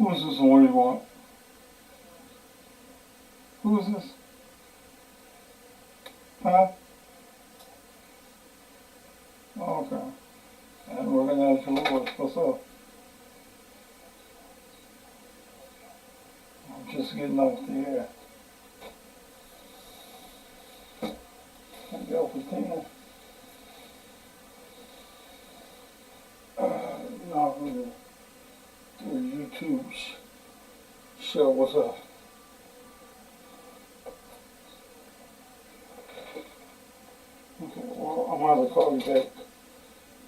Who is this one you want? Who is this? Huh? Oh, okay. I didn't recognize your voice. What's up? I'm just getting off the air. I get off the 10. No, the YouTube show. What's up? Okay, well, I'm gonna have to call you back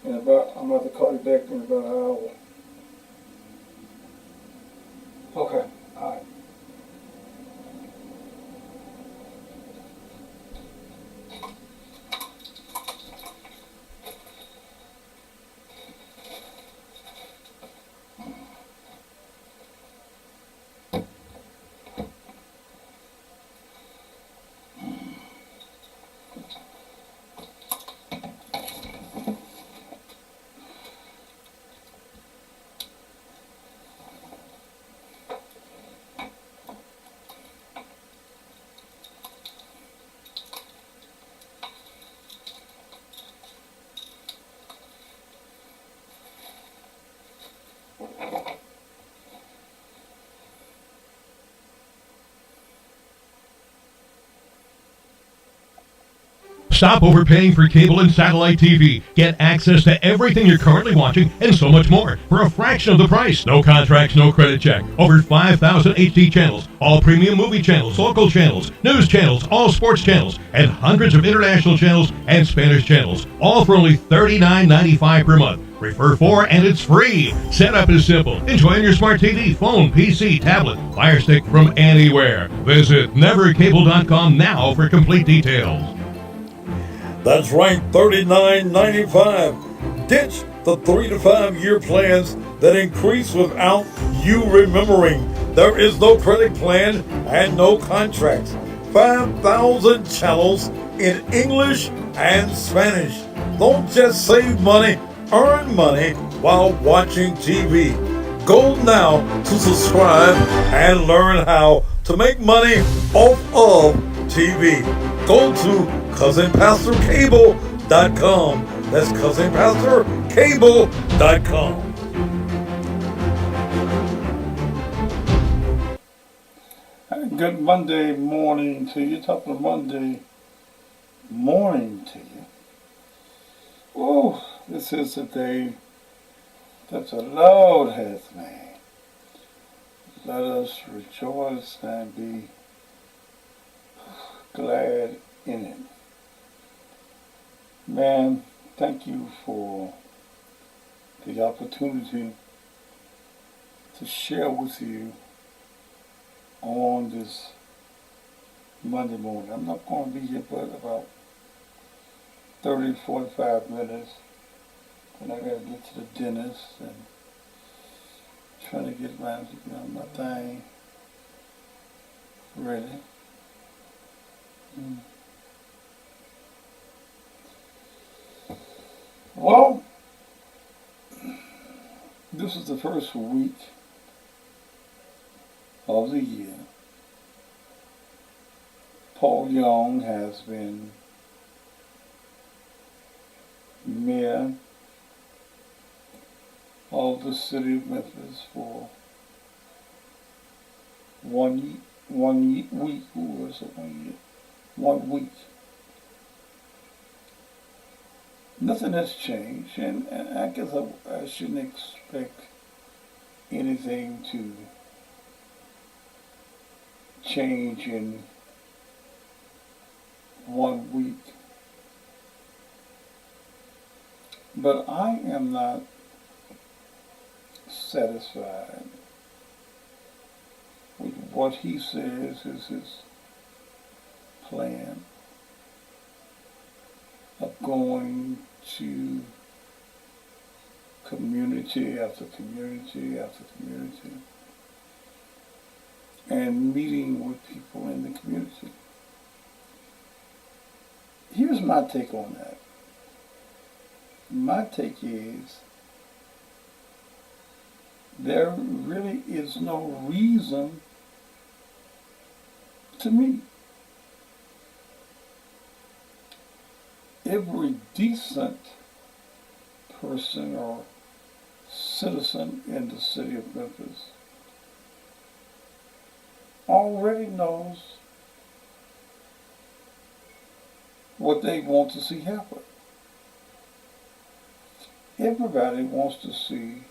I'm gonna have to call you back in about an hour. Okay, alright. Stop overpaying for cable and satellite TV. Get access to everything you're currently watching and so much more for a fraction of the price. No contracts, no credit check. Over 5,000 HD channels, all premium movie channels, local channels, news channels, all sports channels, and hundreds of international channels and Spanish channels. All for only $39.95 per month. Refer for and it's free. Setup is simple. Enjoy on your smart TV, phone, PC, tablet, Fire Stick from anywhere. Visit nevercable.com now for complete details. That's right, $39.95. Ditch the 3 to 5 year plans that increase without you remembering. There is no credit plan and no contracts. 5,000 channels in English and Spanish. Don't just save money, earn money while watching TV. Go now to subscribe and learn how to make money off of TV. Go to CousinPastorCable.com. That's CousinPastorCable.com. Good Monday morning to you. Top of Monday morning to you. Oh, this is a day that the Lord hath made. Let us rejoice and be glad in it. Man, thank you for the opportunity to share with you on this Monday morning. I'm not going to be here but about 30 to 45 minutes. And I got to get to the dentist and trying to get my thing ready. Well, this is the first week of the year. Paul Young has been mayor of the city of Memphis for 1 week. Who was it? 1 year? 1 week. Nothing has changed, and I guess I shouldn't expect anything to change in 1 week. But I am not satisfied with what he says is his plan of going to community after community after community and meeting with people in the community. Here's my take on that. My take is there really is no reason to meet. Every decent person or citizen in the city of Memphis already knows what they want to see happen. Everybody wants to see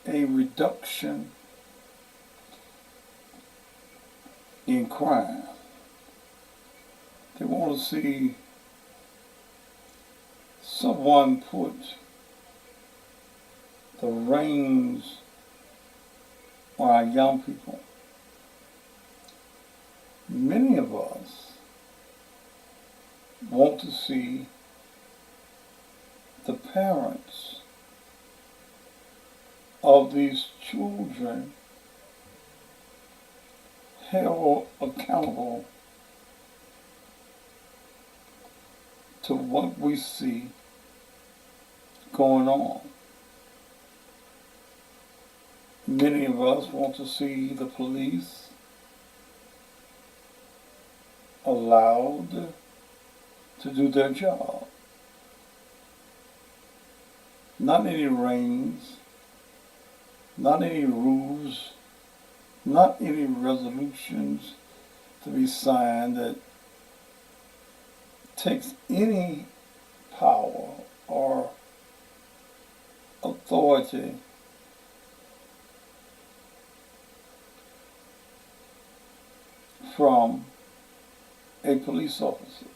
a reduction in crime. They want to see someone put the reins on our young people. Many of us want to see the parents of these children held accountable to what we see going on. Many of us want to see the police allowed to do their job. Not any reins, not any rules, not any resolutions to be signed that takes any power or authority from a police officer.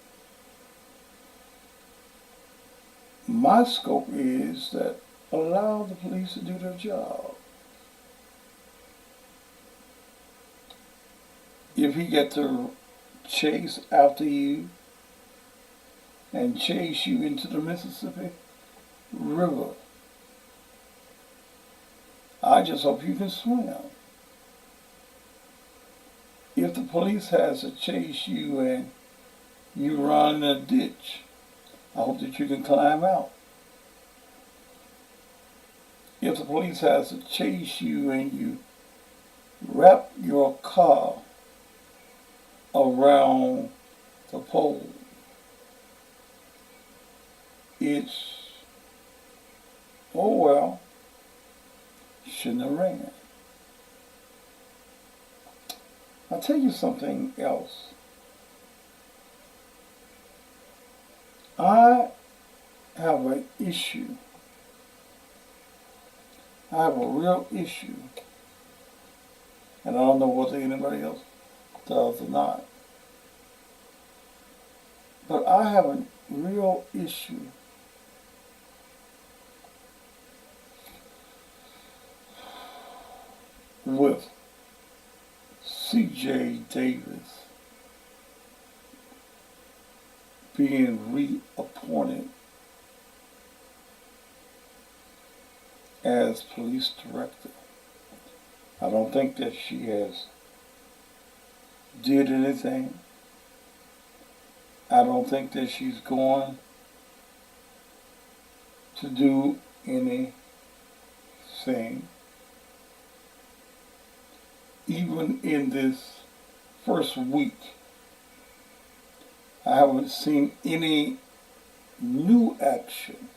My scope is that allow the police to do their job. If he gets to chase after you and chase you into the Mississippi River, I just hope you can swim. If the police has to chase you and you run in a ditch, I hope that you can climb out. If the police has to chase you and you wrap your car around the pole, it's, oh well, shouldn't have ran. I'll tell you something else. I have an issue. I have a real issue. And I don't know whether anybody else does or not. But I have a real issue with C.J. Davis being reappointed as police director. I don't think that she has did anything. I don't think that she's going to do anything. Even in this first week, I haven't seen any new action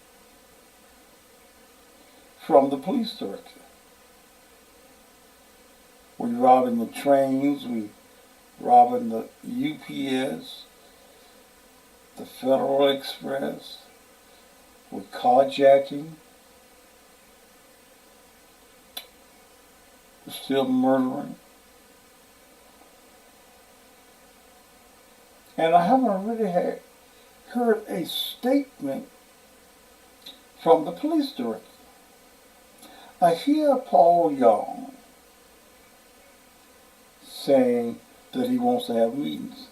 from the police director. We're robbing the trains, we're robbing the UPS, the Federal Express, we're carjacking, we're still murdering. And I haven't really heard a statement from the police director. I hear Paul Young saying that he wants to have meetings.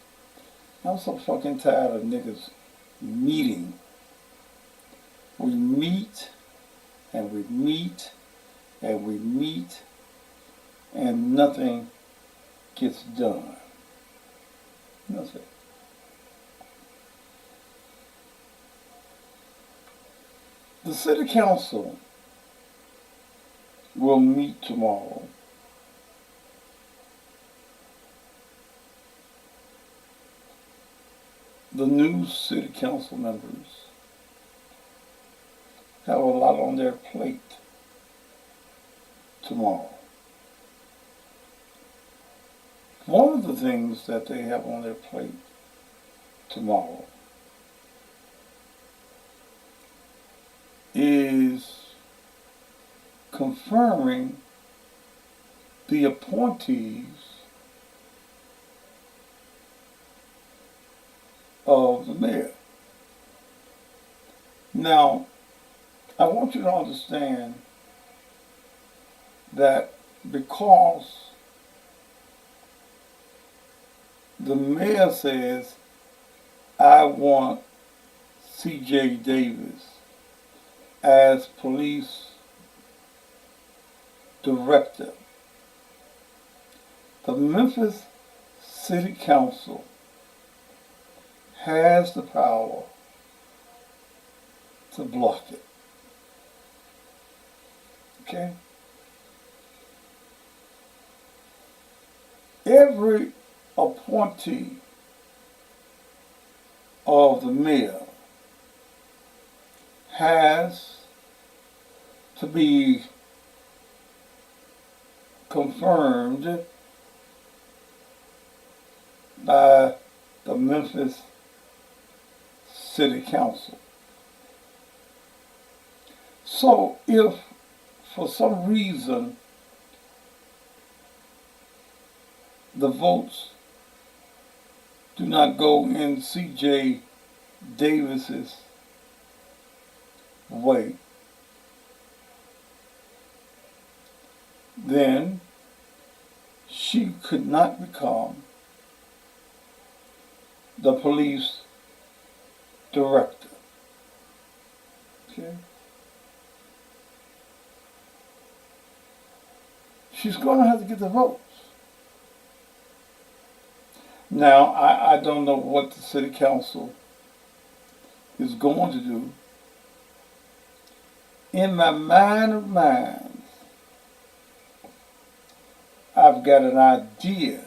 I'm so fucking tired of niggas meeting. We meet and we meet and we meet and nothing gets done. Nothing. The city council will meet tomorrow. The new city council members have a lot on their plate tomorrow. One of the things that they have on their plate tomorrow is confirming the appointees of the mayor. Now, I want you to understand that because the mayor says, I want C.J. Davis as police director, the Memphis City Council has the power to block it. Okay? Every appointee of the mayor has to be confirmed by the Memphis City Council. So if for some reason the votes do not go in C.J. Davis's way, then she could not become the police director. Okay? She's going to have to get the votes. Now, I don't know what the city council is going to do. In my mind of minds, I've got an idea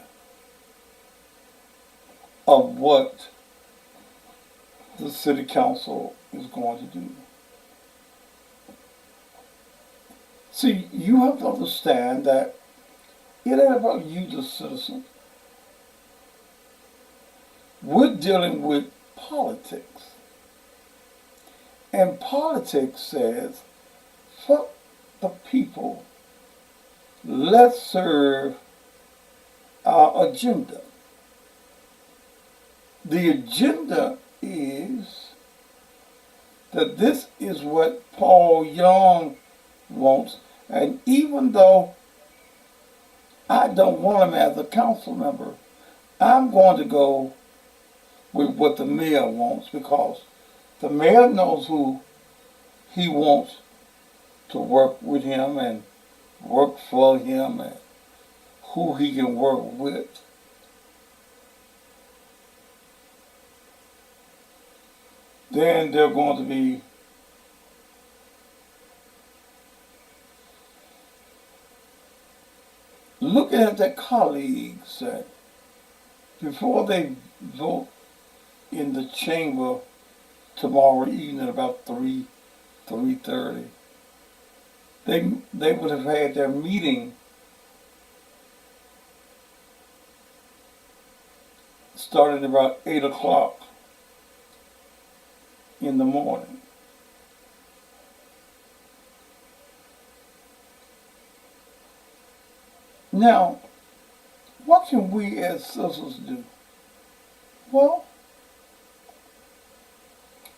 of what the city council is going to do. See, you have to understand that it ain't about you, the citizen. We're dealing with politics. And politics says, fuck the people. Let's serve our agenda. The agenda is that this is what Paul Young wants. And even though I don't want him as a council member, I'm going to go with what the mayor wants, because the mayor knows who he wants to work with him and work for him and who he can work with. Then they're going to be looking at their colleagues before they vote in the chamber tomorrow evening about 3:30. They would have had their meeting starting about 8 o'clock in the morning. Now, what can we as citizens do? Well,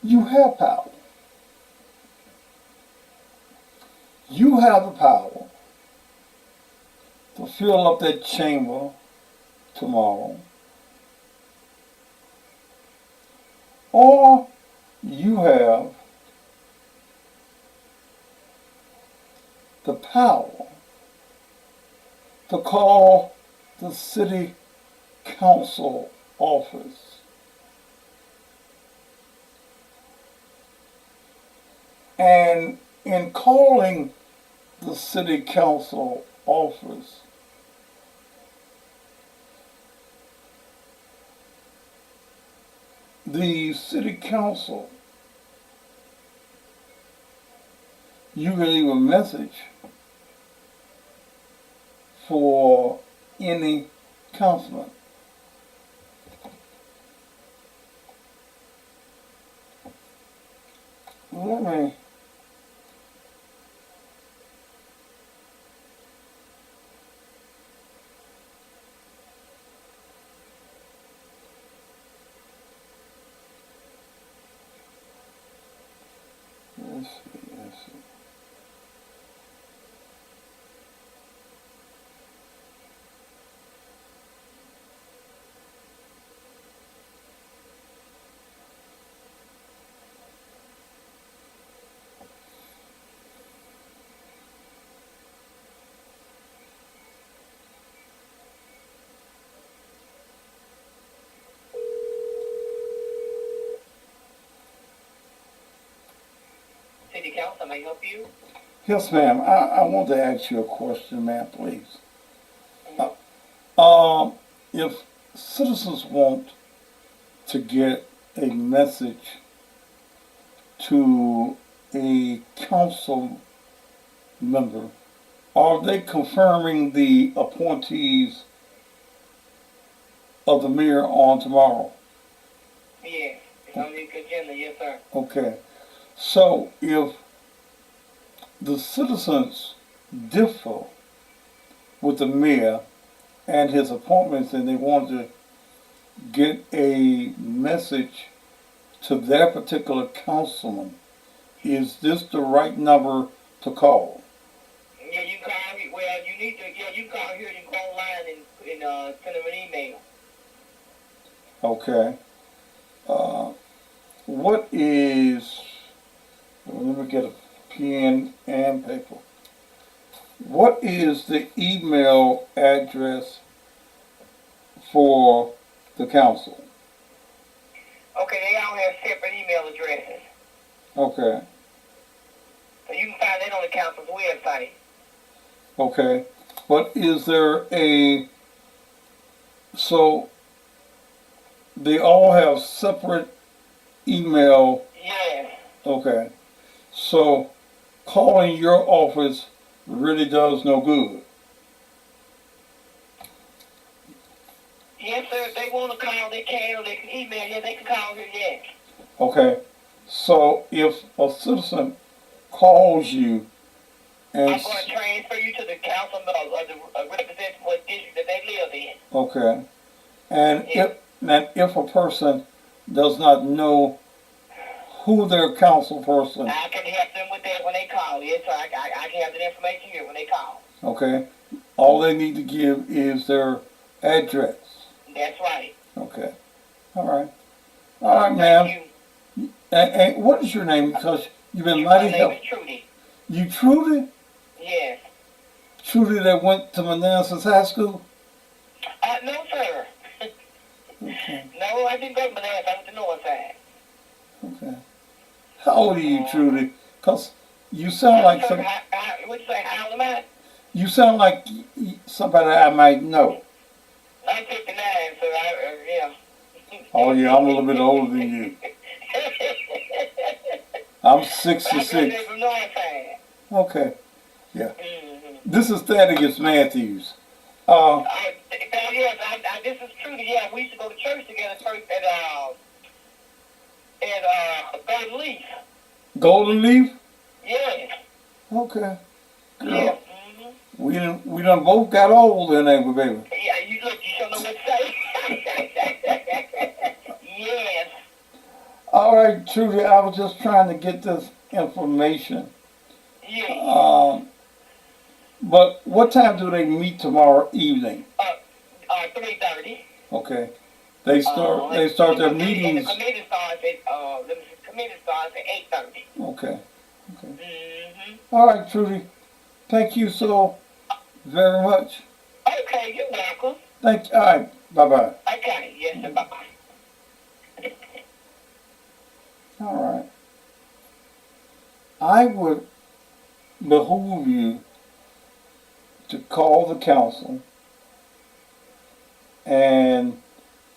you have power. You have the power to fill up that chamber tomorrow. Or you have the power to call the city council office and in calling the city council office. The city council, you can leave a message for any councilman. Let me. Let's see. City Council, may I help you? Yes, ma'am. I want to ask you a question, ma'am, please. If citizens want to get a message to a council member, are they confirming the appointees of the mayor on tomorrow? Yes, it's on the agenda, yes, sir. Okay. So if the citizens differ with the mayor and his appointments and they want to get a message to their particular councilman, is this the right number to call? Yeah, you call, well, you need to, yeah, you call here, you call online and send them an email. Okay. What is, let me get a pen and paper. What is the email address for the council? Okay, they all have separate email addresses. Okay. So you can find that on the council's website. Okay. But is there so they all have separate email? Yes. Okay. So calling your office really does no good. Yes, sir, if they want to call, they can, or they can email, yeah, they can call here, yes. Okay. So if a citizen calls you and I'm going to transfer you to the council, or the representative for the district that they live in. okay. And Yeah. if a person does not know who their council person, I can help them with that when they call. Yes, sir. I can have that information here when they call. okay, all they need to give is their address. That's right. Okay. All right. All right, ma'am. Thank you. And what is your name? Because you've been My mighty name helpful. is Trudy. You Trudy? Yes. Trudy that went to Manassas High School? No, sir. Okay. No, I didn't go to Manassas. I went to North Side. Okay. How old are you, Trudy? Because you sound like some. What'd you say? How old am I? You sound like somebody I might know. I'm 59, so yeah. Oh yeah, I'm a little bit older than you. I'm 66. I graduated from North Side. Okay. Yeah. Mm-hmm. This is Thaddeus Matthews. Yes, this is Trudy. Yeah, we used to go to church together first at Golden Leaf. Golden Leaf? Yes. Okay. Girl. Yeah. We done both got old in there, baby. Yeah, you look, you don't know what to say. Yes. All right, Trudy, I was just trying to get this information. Yeah. But what time do they meet tomorrow evening? 3:30. Okay. They start their meetings. The committee starts at 8:30. Okay. Okay. Mm-hmm. All right, Trudy. Thank you so very much. Okay, you're welcome. Thank you. All right. Bye-bye. Okay, yes, sir. Bye-bye. All right. I would behoove you to call the council and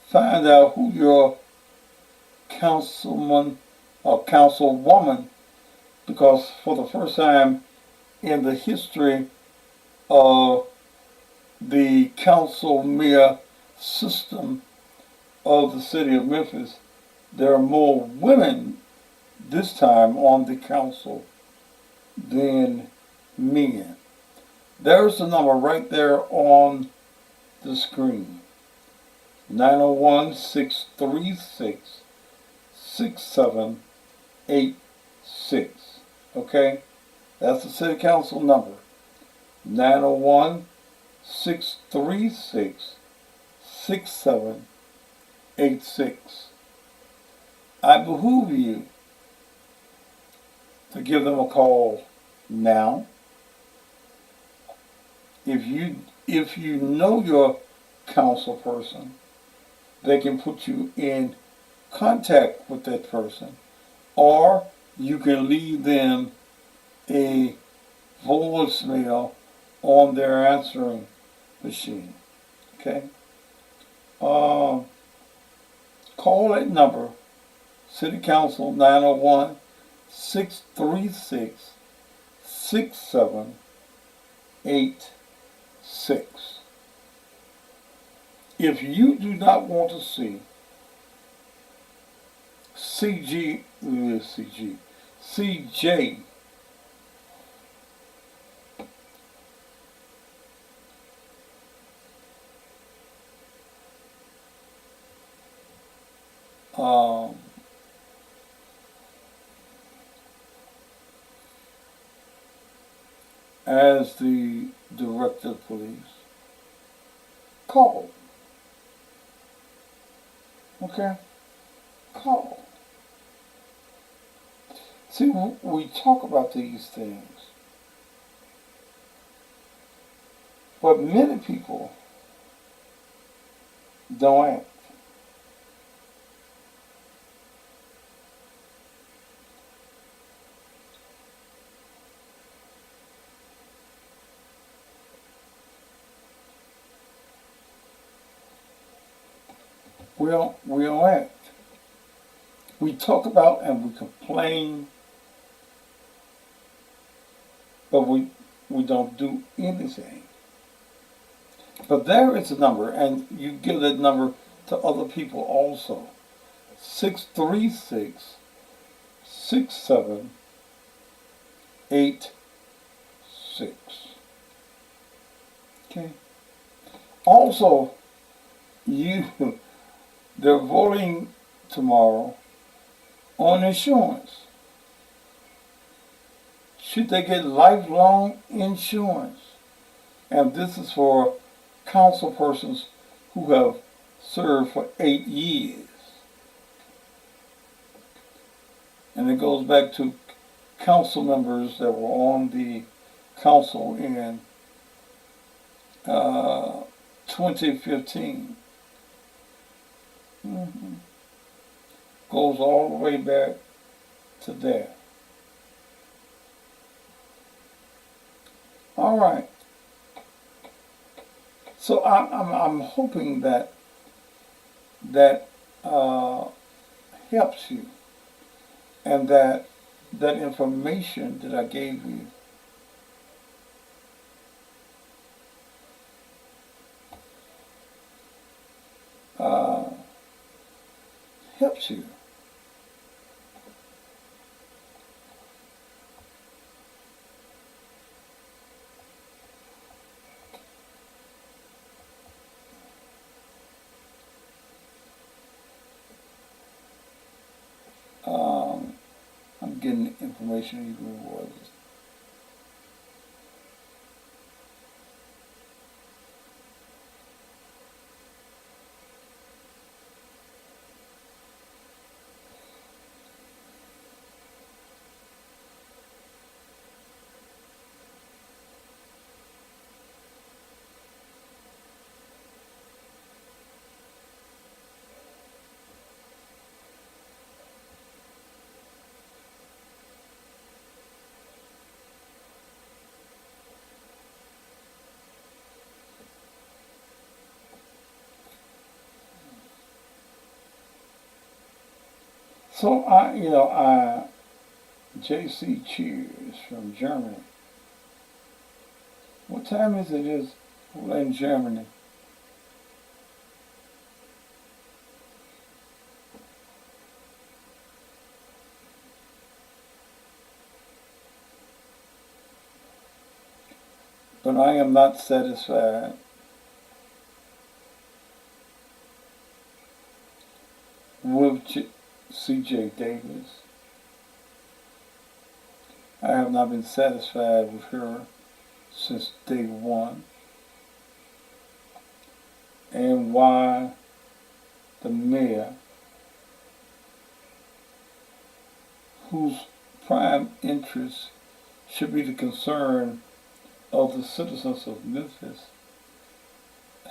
find out who your councilman or councilwoman, because for the first time in the history of the council mayor system of the city of Memphis, there are more women this time on the council than men. There's the number right there on the screen. 901-636-6786. Okay? That's the city council number. 901-636-6786. I behoove you to give them a call now. If you know your council person, they can put you in contact with that person, or you can leave them a voicemail on their answering machine. Okay? Call that number, City Council, 901-636-6786. If you do not want to see CJ as the director of police, call. Okay? Call. See, we talk about these things, but many people don't act. We don't act. We talk about and we complain, but we don't do anything. But there is a number, and you give that number to other people also. 636-6786. Okay. Also, they're voting tomorrow on insurance. Should they get lifelong insurance? And this is for council persons who have served for 8 years. And it goes back to council members that were on the council in 2015. Goes all the way back to there. All right. So I'm hoping that helps you, and that information that I gave you helps you. I'm getting information even was. So JC Cheers from Germany. What time is it? Is in Germany? But I am not satisfied with C.J. Davis. I have not been satisfied with her since day one. And why the mayor, whose prime interest should be the concern of the citizens of Memphis.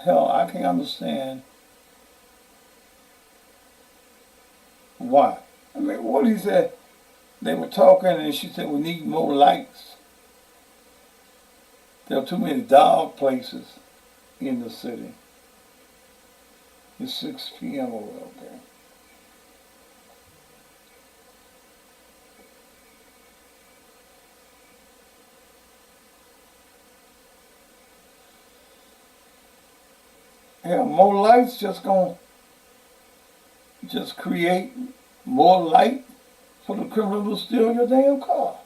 Hell, I can't understand why. I mean, what he said, they were talking and she said, we need more lights. There are too many dog places in the city. It's 6 p.m. over there. Hell, more lights just create more light for the criminal to steal your damn car.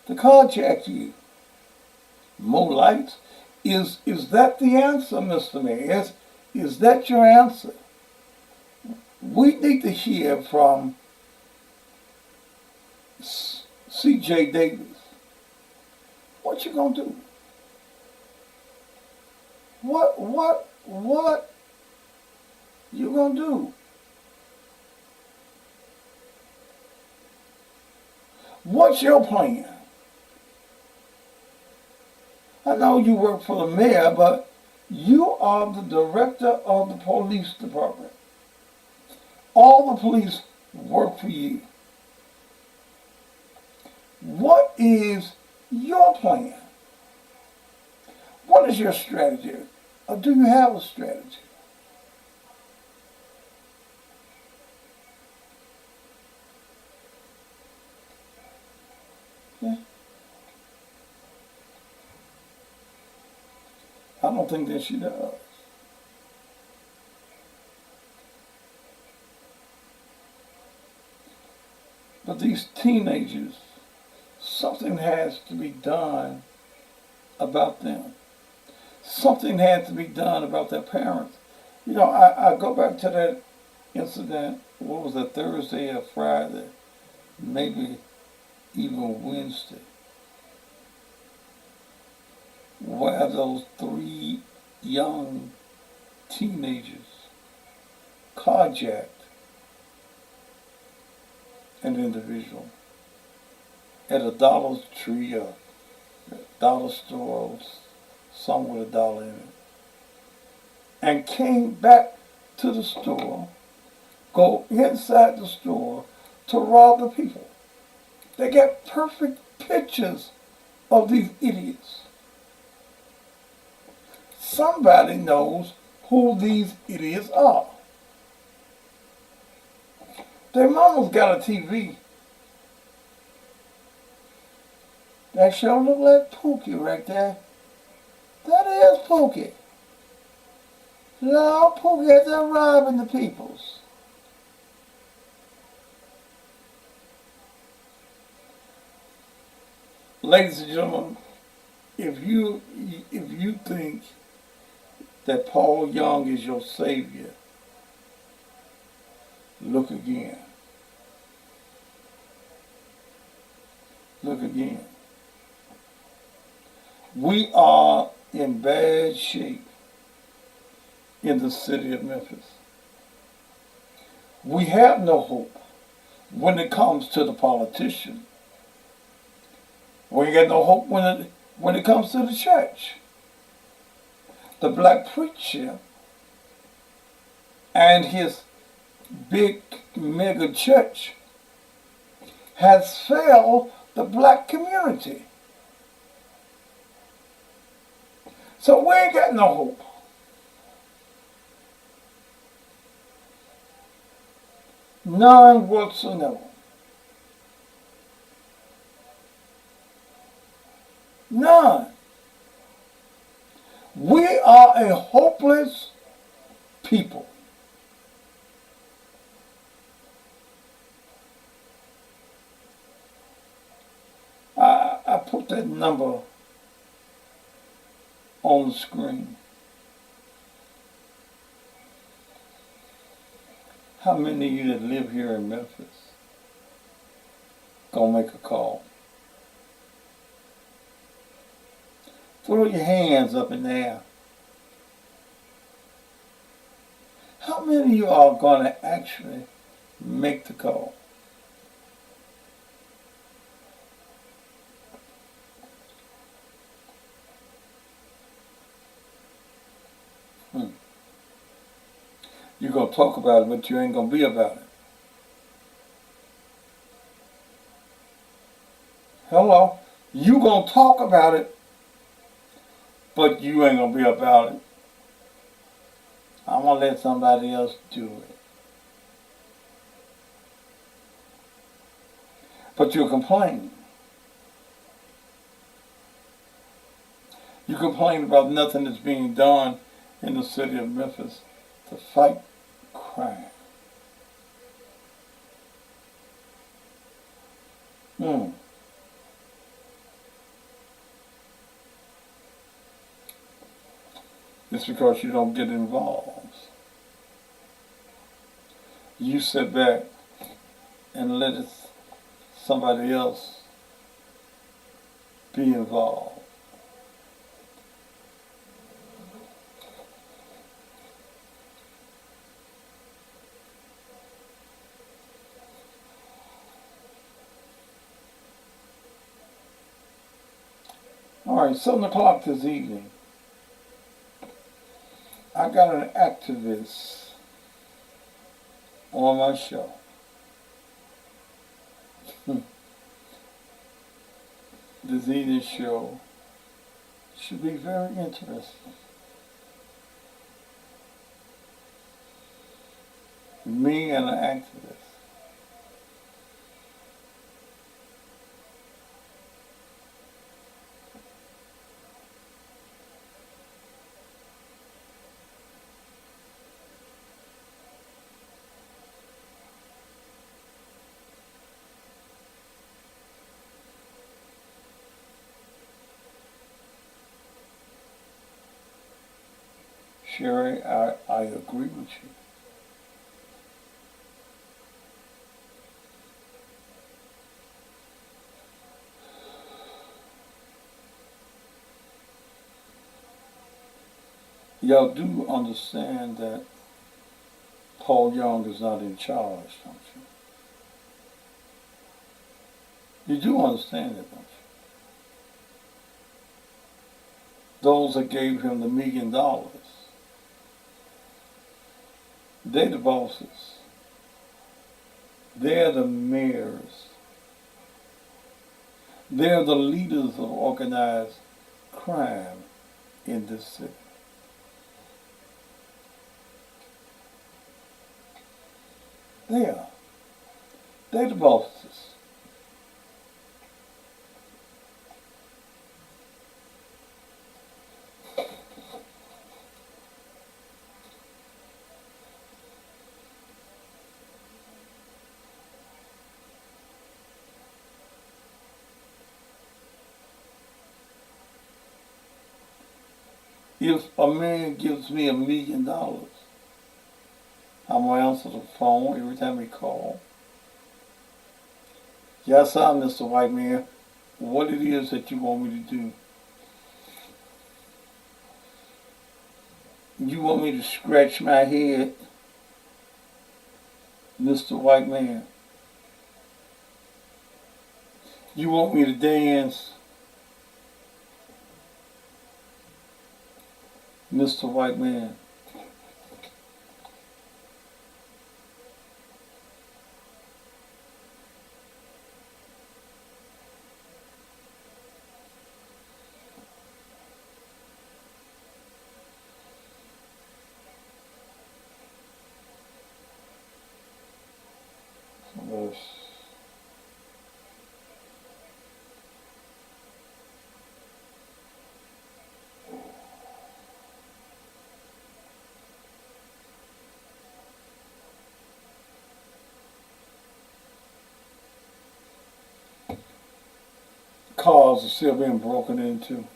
To carjack you. More lights? Is that the answer, Mr. Mayor? Is that your answer? We need to hear from C.J. Davis. What you gonna do? What you gonna do? What's your plan? I know you work for the mayor, but you are the director of the police department. All the police work for you. What is your plan? What is your strategy? Or do you have a strategy? Yeah. I don't think that she does. But these teenagers, something has to be done about them. Something had to be done about their parents. You know, I go back to that incident, what was it, Thursday or Friday, maybe even Wednesday, where those 3 young teenagers carjacked an individual at a Dollar Tree or dollar store, some with $1 in it, and came back to the store, go inside the store to rob the people. They got perfect pictures of these idiots. Somebody knows who these idiots are. Their mama's got a TV. That sure look like Pookie right there. That is Pookie. Lord, Pookie out there robbing the peoples. Ladies and gentlemen, if you think that Paul Young is your savior, look again. Look again. We are in bad shape in the city of Memphis. We have no hope when it comes to the politician. We ain't got no hope when it comes to the church. The black preacher and his big mega church has failed the black community. So we ain't got no hope. None whatsoever. None. We are a hopeless people. I put that number on the screen. How many of you that live here in Memphis gonna make a call? Throw your hands up in the air. How many of you are gonna actually make the call? You're going to talk about it, but you ain't going to be about it. Hello? You going to talk about it, but you ain't going to be about it. I'm going to let somebody else do it. But you'll complain. You complain about nothing that's being done in the city of Memphis to fight crime. It's because you don't get involved. You sit back and let somebody else be involved. All right, 7 o'clock this evening, I got an activist on my show. This evening show should be very interesting. Me and an activist. Sherry, I agree with you. Y'all do understand that Paul Young is not in charge, don't you? You do understand that, don't you? Those that gave him the $1 million, they're the bosses. They're the mayors. They're the leaders of organized crime in this city. They are. They're the bosses. If a man gives me $1 million, I'm going to answer the phone every time he calls. Yes, sir, Mr. White Man. What it is that you want me to do? You want me to scratch my head, Mr. White Man? You want me to dance, Mr. White Man? verse. Cars are still being broken into.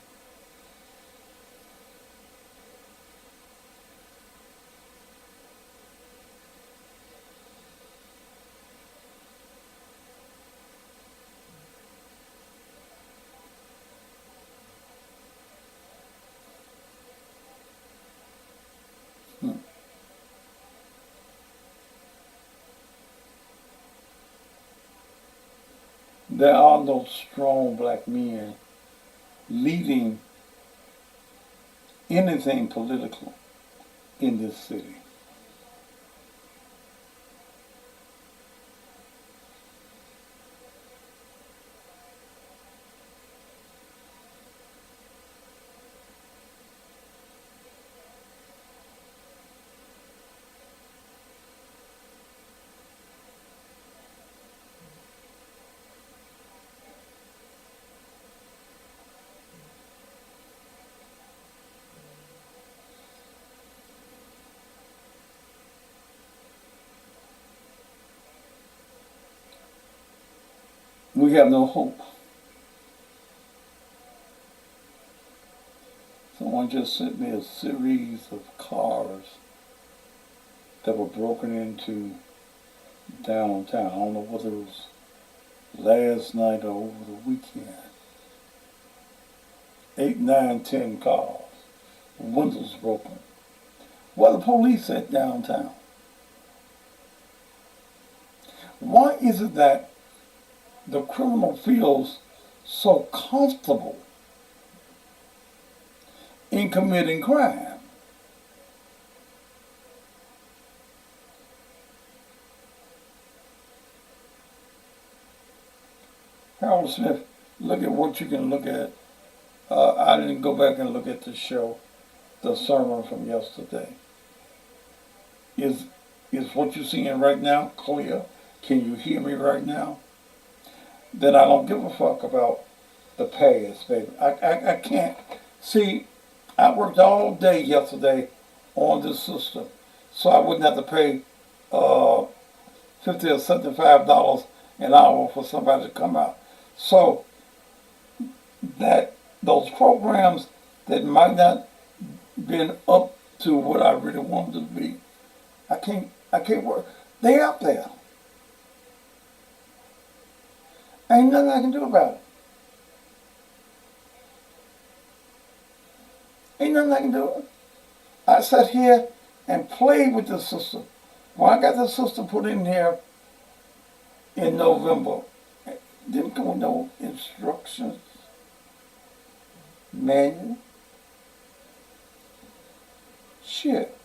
There are no strong black men leading anything political in this city. We have no hope. Someone just sent me a series of cars that were broken into downtown. I don't know whether it was last night or over the weekend. 8, 9, 10 cars. Windows broken. Where the police at downtown? Why is it that the criminal feels so comfortable in committing crime? Harold Smith, look at what you can look at. I didn't go back and look at the show, the sermon from yesterday. Is what you're seeing right now clear? Can you hear me right now? Then I don't give a fuck about the past, baby. I can't. See, I worked all day yesterday on this system, so I wouldn't have to pay $50 or $75 an hour for somebody to come out. So that those programs that might not been up to what I really wanted to be, I can't work. They out there. Ain't nothing I can do about it. Ain't nothing I can do. I sat here and played with the system. When I got the system put in here in November, it didn't come with no instructions, manual. Shit.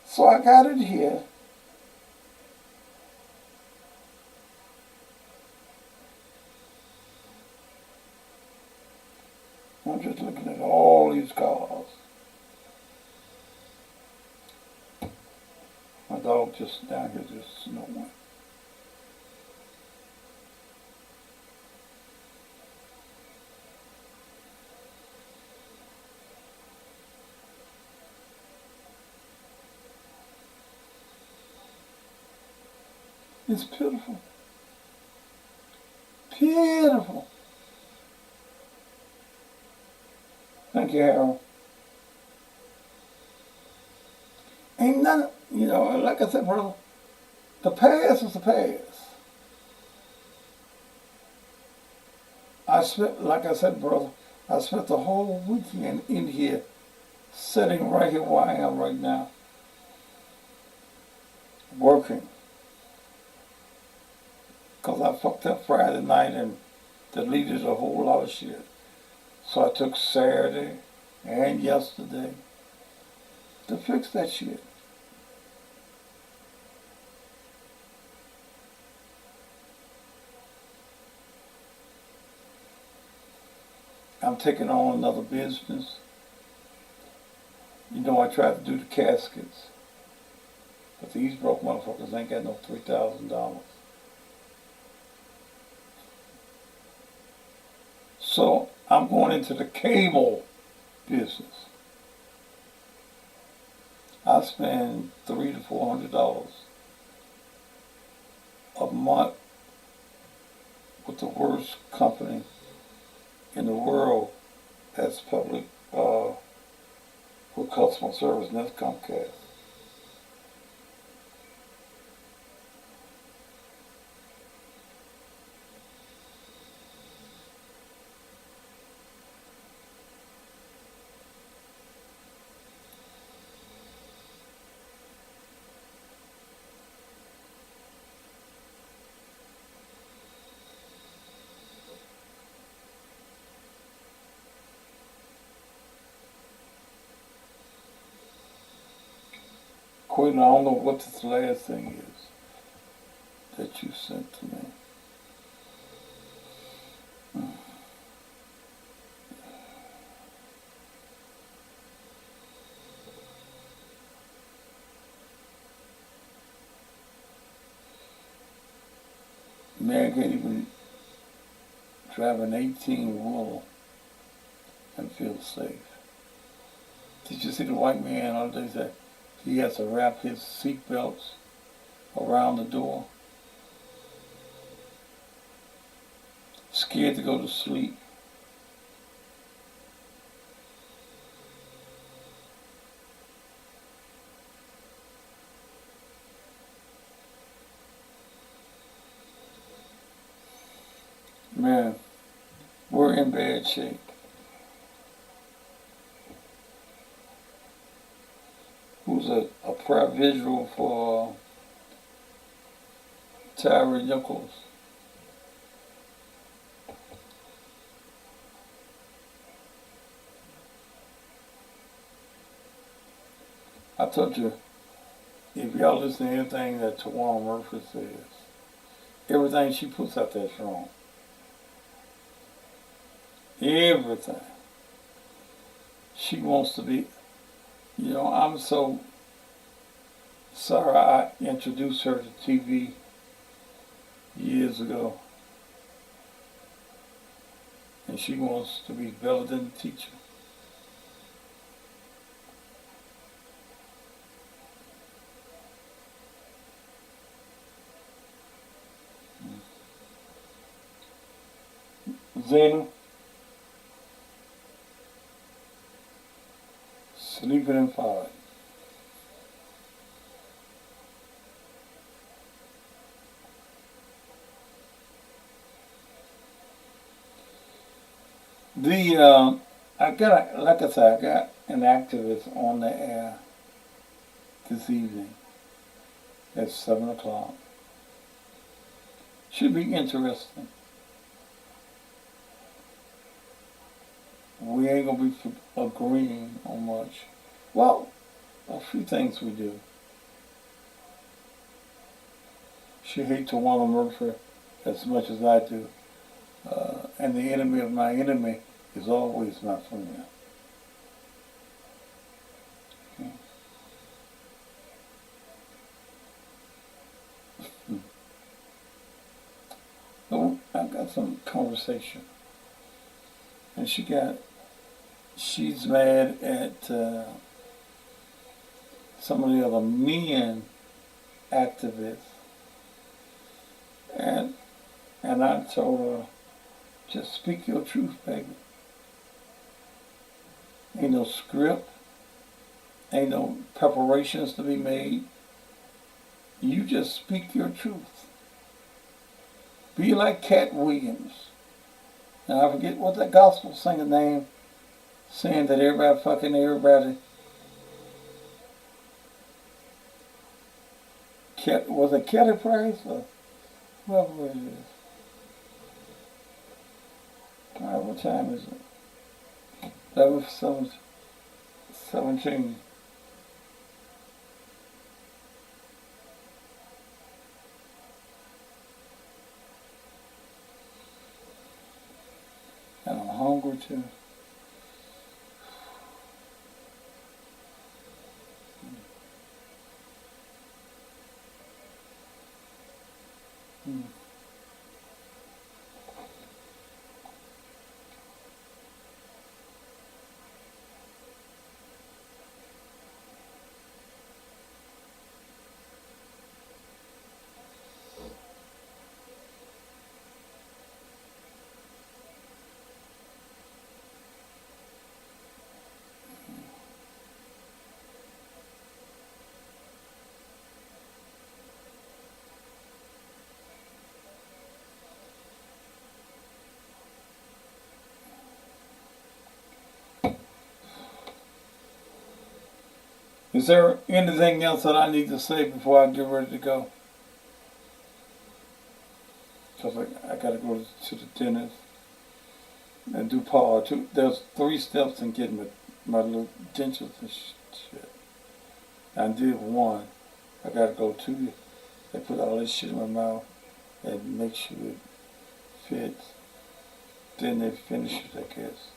So I got it here. I'm just looking at all these cars. My dog just down here just snowing. It's pitiful. Pitiful. Thank you, Harold. Ain't none, like I said, brother, the past is the past. Like I said, brother, I spent the whole weekend in here, sitting right here where I am right now, working. Because I fucked up Friday night and deleted a whole lot of shit. So I took Saturday and yesterday to fix that shit. I'm taking on another business. I tried to do the caskets. But these broke motherfuckers ain't got no $3,000. So I'm going into the cable business. I spend $300 to $400 a month with the worst company in the world that's public with customer service, and that's Comcast. Quentin, I don't know what this last thing is that you sent to me. Man can't even drive an 18-wheeler and feel safe. Did you see the white man the other day said he has to wrap his seat belts around the door? Scared to go to sleep. Man, we're in bad shape. Who's a prayer visual for Tyre Nichols? I told you, if y'all listen to anything that Tawana Murphy says, everything she puts out there is wrong. Everything. She wants to be, I'm so sorry I introduced her to TV years ago. And she wants to be better than the teacher. Zena, sleeping in fire. I got an activist on the air this evening at 7 o'clock. Should be interesting. We ain't gonna be agreeing on much. Well, a few things we do. She hates Tawana Murphy as much as I do. And the enemy of my enemy is always my friend. Okay. So I got some conversation. And she's mad at some of the other men activists. And I told her, just speak your truth, baby. Ain't no script. Ain't no preparations to be made. You just speak your truth. Be like Cat Williams. And I forget what that gospel singer name, saying that everybody fucking everybody. Was it Kelly Price or whoever it is? All right, what time is it? 11:17. And I'm hungry too. Is there anything else that I need to say before I get ready to go? Because I got to go to the dentist and do part two. There's 3 steps in getting my little dentures and shit. I did 1. I got to go 2. They put all this shit in my mouth and make sure it fits. Then they finish it, I guess.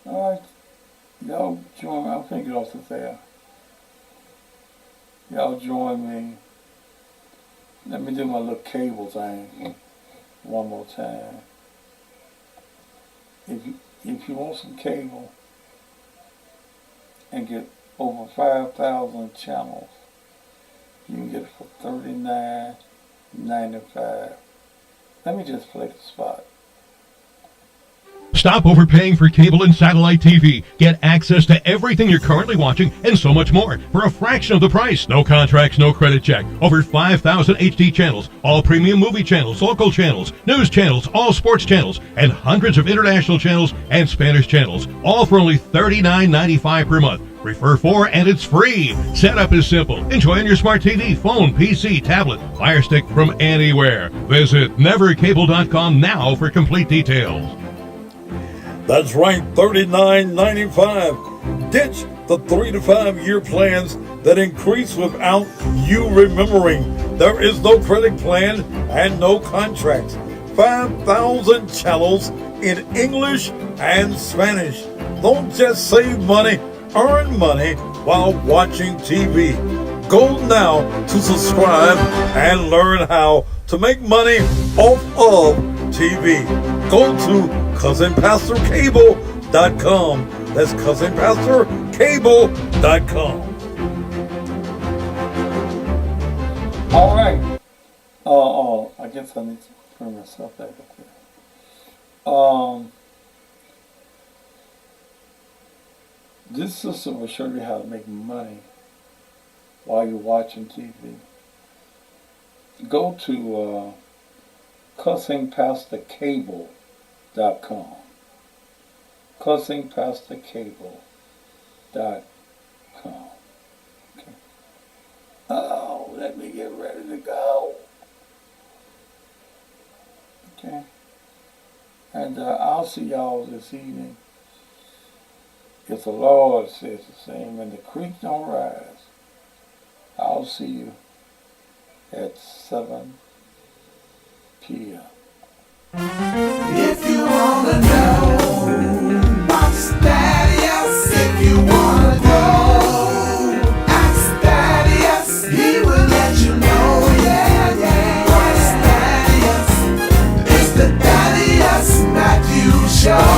All right, y'all join me. I'm finna get off the there. Y'all join me. Let me do my little cable thing one more time. If you want some cable and get over 5,000 channels, you can get it for $39.95. Let me just play the spot. Stop overpaying for cable and satellite TV. Get access to everything you're currently watching and so much more for a fraction of the price. No contracts, no credit check. Over 5,000 HD channels, all premium movie channels, local channels, news channels, all sports channels, and hundreds of international channels and Spanish channels, all for only $39.95 per month. Refer 4 and it's free. Setup is simple. Enjoy on your smart TV, phone, PC, tablet, Fire Stick from anywhere. Visit nevercable.com now for complete details. That's right, $39.95. Ditch the 3 to 5 year plans that increase without you remembering. There is no credit plan and no contracts. 5,000 channels in English and Spanish. Don't just save money, earn money while watching TV. Go now to subscribe and learn how to make money off of TV. Go to CousinPastorCable.com. That's CousinPastorCable.com. All right. I guess I need to bring myself back up there. This system will show you how to make money while you're watching TV. Go to CousinPastorCable.com. CousinPastorCable.com. Okay. Oh, let me get ready to go. Okay. And I'll see y'all this evening. If the Lord says the same and the creek don't rise, I'll see you at 7 p.m. If you wanna know what's Thaddeus, if you wanna know, ask Thaddeus, he will let you know, yeah, yeah. What's Thaddeus? It's the Thaddeus Matthews Show.